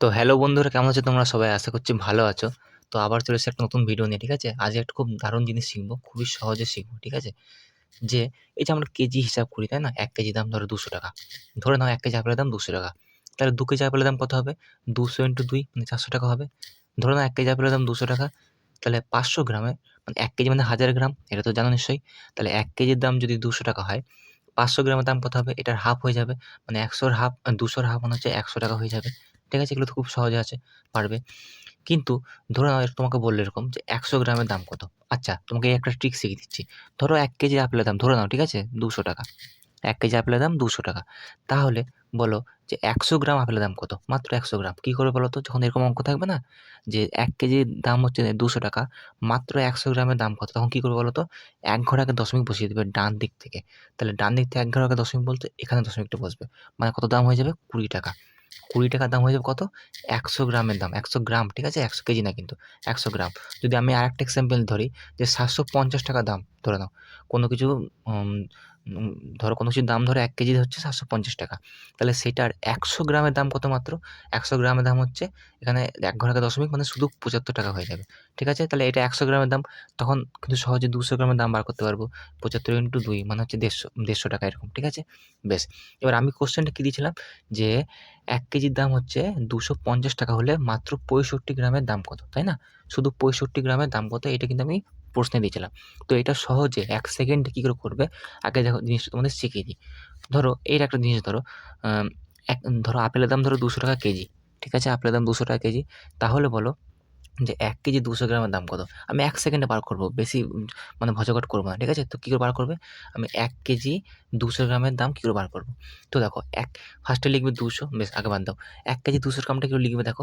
তো হ্যালো বন্ধুরা, কেমন আছো তোমরা সবাই? আশা করছি ভালো আছো। তো আবার চলে এসেছি একটা নতুন ভিডিও নিয়ে, ঠিক আছে? আজ একটা খুব দারুণ জিনিস শিখবো, খুবই সহজে শিখবো, ঠিক আছে? যে এই যে আমরা কেজি হিসাব করি, তাই না? ১ কেজি দাম ধরো ৳২০০। ধরে নাও ১ কেজি আপেলের দাম ৳২০০। তাহলে ২ কেজি আপেলের দাম কত হবে? ২০০ × ২ মানে ৳৪০০ হবে। ধরে নাও ১ কেজি আপেলের দাম ৳২০০, তাহলে ৫০০ গ্রামে মানে ১ কেজি মানে ১০০০ গ্রাম, এটা তো জানো নিশ্চয়ই। তাহলে ১ কেজির দাম যদি ৳২০০ হয়, ৫০০ গ্রামের দাম কত হবে? এটার হাফ হয়ে যাবে। মানে ১০০ র হাফ ২০০ র হাফ মানে হচ্ছে ৳১০০ হয়ে যাবে। ঠিক আছে? এগুলো তো খুব সহজে আছে, পারবে। কিন্তু ধরে নাও তোমাকে বলল এরকম যে ১০০ গ্রামের দাম কত? আচ্ছা, তোমাকে একটা ট্রিক শিখিয়ে দিচ্ছি। ধরো ১ কেজি আপেলের দাম ধরে নাও, ঠিক আছে? ৳২০০। ১ কেজি আপেলের দাম ৳২০০। তাহলে বলো যে ১০০ গ্রাম আপেলের দাম কত? মাত্র ১০০ গ্রাম। কি করে বলো তো? যখন এরকম অঙ্ক থাকবে না? যে ১ কেজির দাম হচ্ছে ৳২০০, মাত্র ১০০ গ্রামের দাম কত? তখন কি করবে বলো তো? ১ ঘর আগে দশমিক বসিয়ে দিবে ডান দিক থেকে। তাহলে ডান দিক থেকে ১ ঘর আগে দশমিক বলতে এখানে দশমিকটা বসবে। মানে কত দাম হয়ে যাবে? ৳২০। ৳২০ দাম হয়ে যাবে কত? ১০০ গ্রামের দাম। ১০০ গ্রাম, ঠিক আছে? ১০০ কেজি না কিন্তু। ১০০ গ্রাম। যদি আমি আরেকটা এক্সাম্পল ধরি যে ৳৭৫০ দাম ধরে নাও। কোনো কিছু উম উম ধরো কোনো কিছুর দাম ধরো ১ কেজি হচ্ছে ৳৭৫০। তাহলে সেটার ১০০ গ্রামের দাম কত মাত্র? ১০০ গ্রামের দাম হচ্ছে এখানে ১ ঘর আগে দশমিক মানে শুধু ৳৭৫ হয়ে যাবে। ঠিক আছে? তাহলে এটা ১০০ গ্রামের দাম। তখন কিন্তু সহজে ২০০ গ্রামের দাম বার করতে পারবো। ৭৫ × ২ মানে হচ্ছে ৳১৫০ এরকম। ঠিক আছে? বেশ। এবার আমি কোয়েশ্চেনটা কি দিয়েছিলাম যে ১ কেজির দাম হচ্ছে ৳২৫০ হলে মাত্র ৬৫ গ্রামের দাম কত? তাই না? শুধু ৬৫ গ্রামের দাম কত? এটা কিন্তু আমি প্রশ্নে দিয়েছিলাম। তো এটা সহজে ১ সেকেন্ডে কি করে করবে? আগে দেখো জিনিসটা তোমাদের শিখিয়ে দিই। ধরো এর একটা জিনিস ধরো, আম এক ধরো আপেলের দাম ধরো ৳২০০ কেজি। ঠিক আছে? আপেলের দাম ৳২০০ কেজি। তাহলে বলো যে ১ কেজি ২০০ গ্রামের দাম কত? আমি ১ সেকেন্ডে বার করব। বেশি মানে ভজঘট করব না। ঠিক আছে? তো কি করে বার করবে? আমি ১ কেজি ২০০ গ্রামের দাম কি করে বার করব? তো দেখো ফার্স্টে লিখবে ২০০, বেশ আগে বাদ দাও। ১ কেজি ২০০ গ্রামটা কি করে লিখবে দেখো?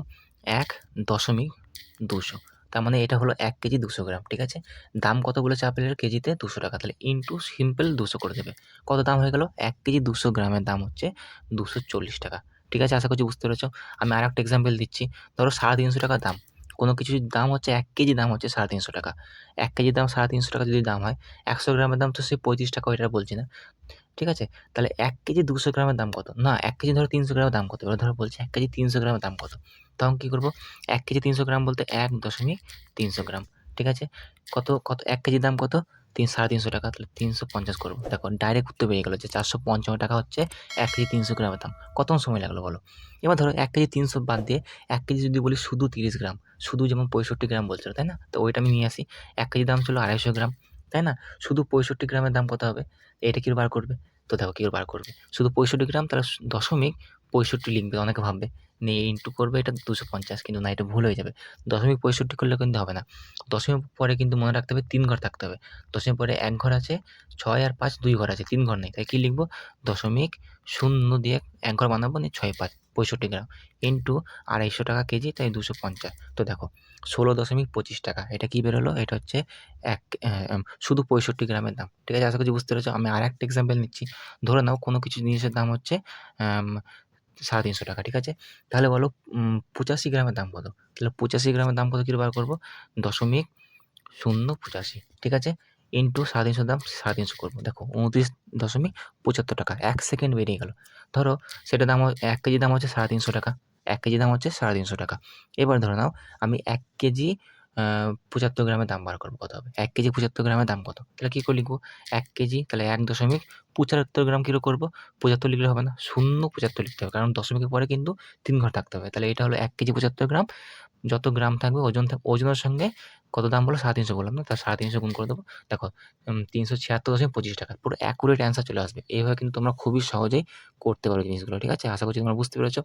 ১.২০০। তার মানে এটা হলো ১ কেজি ২০০ গ্রাম। ঠিক আছে? দাম কত বলেছে আপেলের? কেজিতে ৳২০০। তাহলে ইনটু সিম্পল ২০০ করে দেবে। কত দাম হয়ে গেল? ১ কেজি ২০০ গ্রামের দাম হচ্ছে ৳২৪০। ঠিক আছে? আশা করছি বুঝতে পেরেছ। আমি আরেকটা এক্সাম্পল দিচ্ছি। ধরো ৳৩৫০ দাম। কোনো কিছুর দাম হচ্ছে ১ কেজি দাম হচ্ছে ৳৩৫০। ১ কেজির দাম ৳৩৫০ যদি দাম হয়, ১০০ গ্রামের দাম তো সেই ৳৩৫ ওইটা বলছি না। ঠিক আছে? তাহলে ১ কেজি ২০০ গ্রামের দাম কত? না, ১ কেজি ধরো ৩০০ গ্রামের দাম কত? এবার ধরো বলছি ১ কেজি ৩০০ গ্রামের দাম কত? তখন কি করব? ১ কেজি ৩০০ গ্রাম বলতে ১.৩০০ গ্রাম। ঠিক আছে? কত ১ কেজির দাম কত? ৳৩৫০। তাহলে ৩৫০ করব। দেখো ডাইরেক্ট উত্তর বেরিয়ে গেল যে ৳৪৫৫ হচ্ছে ১ কেজি ৩০০ গ্রামের দাম। কতক্ষণ সময় লাগলো বলো? এবার ধরো ১ কেজি ৩০০ বাদ দিয়ে ১ কেজি যদি বলি শুধু ৩০ গ্রাম, শুধু যেমন ৬৫ গ্রাম বলছিল, তাই না? তো ওইটা আমি নিয়ে আসি। ১ কেজি দাম ছিল ২৫০ গ্রাম, তাই না? শুধু ৬৫ গ্রামের দাম কত হবে? এটা কি করে বার করবে? তো দেখো কি করে বার করবে। শুধু ৬৫ গ্রাম তাহলে দশমিক ৬৫ লিখবে। অনেকে ভাববে নিয়ে ইন্টু করবে এটা ২৫০, কিন্তু না, এটা ভুল হয়ে যাবে। দশমিক ৬৫ করলে কিন্তু হবে না। দশমিক পরে কিন্তু মনে রাখতে হবে ৩ ঘর থাকতে হবে। দশমিক পরে ১ ঘর আছে, ৬ আর ৫ ২ ঘর আছে, ৩ ঘর নেই। তাই কি লিখব? দশমিক ০ দিয়ে ১ ঘর বানাবো, নিয়ে ৬ ৫ ৬৫ গ্রাম ইন্টু ৳২৫০ কেজি, তাই ২৫০। তো দেখো ১৬.২৫ টাকা। এটা কি বেরোলো? এটা হচ্ছে এক শুধু ৬৫ গ্রামের দাম। ঠিক আছে? আশা করছি বুঝতে পেরেছ। আমি আরেকটা এক্সাম্পল নিচ্ছি। ধরে নাও কোনো কিছু জিনিসের দাম হচ্ছে আম ৳৩৫০। ঠিক আছে? তাহলে বলো ৮৫ গ্রামের দাম কত? তাহলে ৮৫ গ্রামের দাম কত কি করে বার করব? দশমিক ০৮৫, ঠিক আছে? ইন্টু ৩৫০ দাম ৩৫০ করব। দেখো ২৯.৭৫ টাকা। ১ সেকেন্ড বেরিয়ে গেল। ধরো সেটার দাম ১ কেজির দাম হচ্ছে ৳৩৫০। ১ কেজির দাম হচ্ছে ৳৩৫০। এবার ধরে নাও আমি ১ কেজি ৭৫ গ্রামের দাম বার করব, কত হবে? ১ কেজি ৭৫ গ্রামের দাম কত? তাহলে কি করে লিখব? ১ কেজি তাহলে ১.৭৫ গ্রাম কি করে করব? ৭৫ লিখলে হবে না, ০.৭৫ লিখতে হবে। কারণ দশমিকের পরে কিন্তু ৩ ঘর থাকতে হবে। তাহলে এটা হলো ১ কেজি ৭৫ গ্রাম। যত গ্রাম থাকবে ওজনের সঙ্গে কত দাম বললো? ৩৫০ বললাম না? তাহলে ৩৫০ গুণ করে দেবো। দেখো ৩৭৬.২৫ পুরো অ্যাকুরেট অ্যান্সার চলে আসবে। এভাবে কিন্তু তোমরা খুবই সহজেই করতে পারো জিনিসগুলো। ঠিক আছে? আশা করছি তোমরা বুঝতে পেরেছ।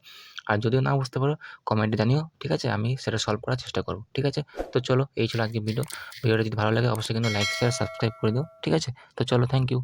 আর যদিও না বুঝতে পারো কমেন্টে জানিও। ঠিক আছে? আমি সেটা সলভ করার চেষ্টা করব। ঠিক আছে? তো চলো এই ছিল আজকের ভিডিও। ভিডিওটা যদি ভালো লাগে অবশ্যই কিন্তু লাইক, শেয়ার, সাবস্ক্রাইব করে দিও। ঠিক আছে? তো চলো, থ্যাংক ইউ।